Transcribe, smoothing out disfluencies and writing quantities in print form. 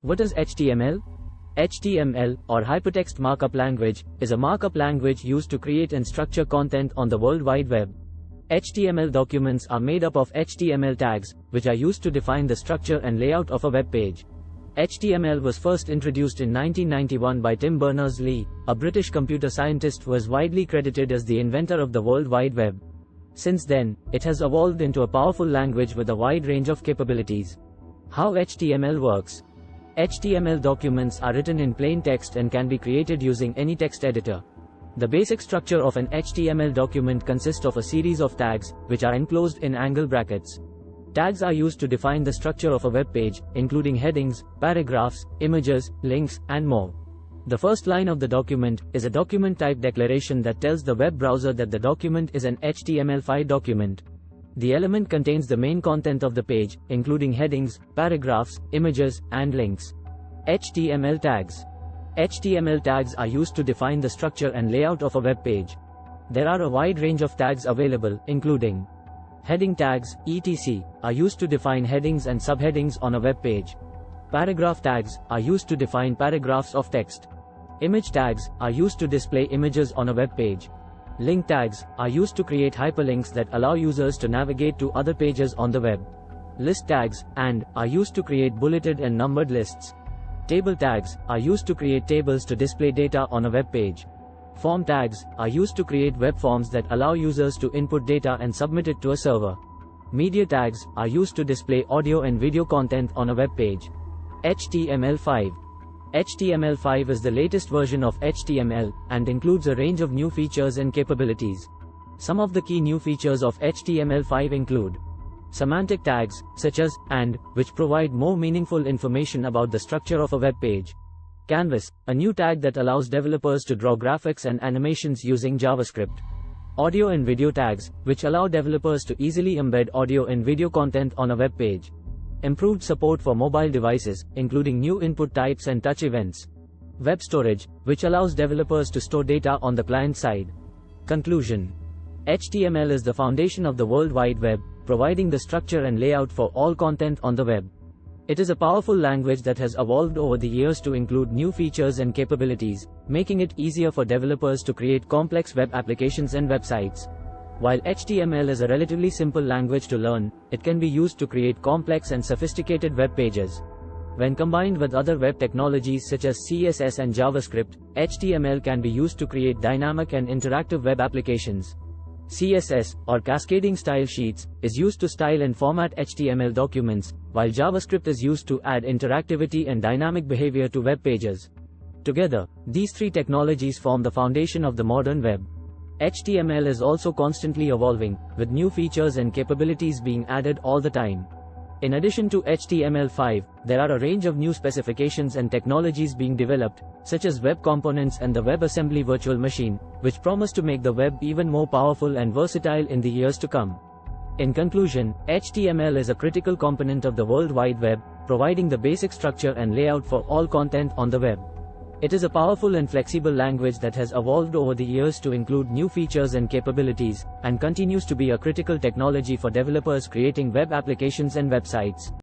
What is HTML? HTML, or Hypertext Markup Language, is a markup language used to create and structure content on the World Wide Web. HTML documents are made up of HTML tags, which are used to define the structure and layout of a web page. HTML was first introduced in 1991 by Tim Berners-Lee, a British computer scientist who is widely credited as the inventor of the World Wide Web. Since then, it has evolved into a powerful language with a wide range of capabilities. How HTML works. HTML documents are written in plain text and can be created using any text editor. The basic structure of an HTML document consists of a series of tags, which are enclosed in angle brackets. Tags are used to define the structure of a web page, including headings, paragraphs, images, links, and more. The first line of the document is a document type declaration that tells the web browser that the document is an HTML5 document. The element contains the main content of the page, including headings, paragraphs, images, and links. HTML tags. HTML tags are used to define the structure and layout of a web page. There are a wide range of tags available, including heading tags, etc., are used to define headings and subheadings on a web page. Paragraph tags are used to define paragraphs of text. Image tags are used to display images on a web page. Link tags are used to create hyperlinks that allow users to navigate to other pages on the web. List tags are used to create bulleted and numbered lists. Table tags are used to create tables to display data on a web page. Form tags are used to create web forms that allow users to input data and submit it to a server. Media tags are used to display audio and video content on a web page. HTML5. HTML5 is the latest version of HTML and includes a range of new features and capabilities. Some of the key new features of HTML5 include semantic tags, such as and, which provide more meaningful information about the structure of a web page. Canvas, a new tag that allows developers to draw graphics and animations using JavaScript. Audio and video tags, which allow developers to easily embed audio and video content on a web page. Improved support for mobile devices, including new input types and touch events. Web storage, which allows developers to store data on the client side. Conclusion. HTML is the foundation of the World Wide Web, providing the structure and layout for all content on the web. It is a powerful language that has evolved over the years to include new features and capabilities, making it easier for developers to create complex web applications and websites. While HTML is a relatively simple language to learn, it can be used to create complex and sophisticated web pages. When combined with other web technologies such as CSS and JavaScript, HTML can be used to create dynamic and interactive web applications. CSS, or cascading style sheets, is used to style and format HTML documents, while JavaScript is used to add interactivity and dynamic behavior to web pages. Together, these three technologies form the foundation of the modern web. HTML is also constantly evolving, with new features and capabilities being added all the time. In addition to HTML5, there are a range of new specifications and technologies being developed, such as web components and the WebAssembly virtual machine, which promise to make the web even more powerful and versatile in the years to come. In conclusion, HTML is a critical component of the World Wide Web, providing the basic structure and layout for all content on the web. It is a powerful and flexible language that has evolved over the years to include new features and capabilities, and continues to be a critical technology for developers creating web applications and websites.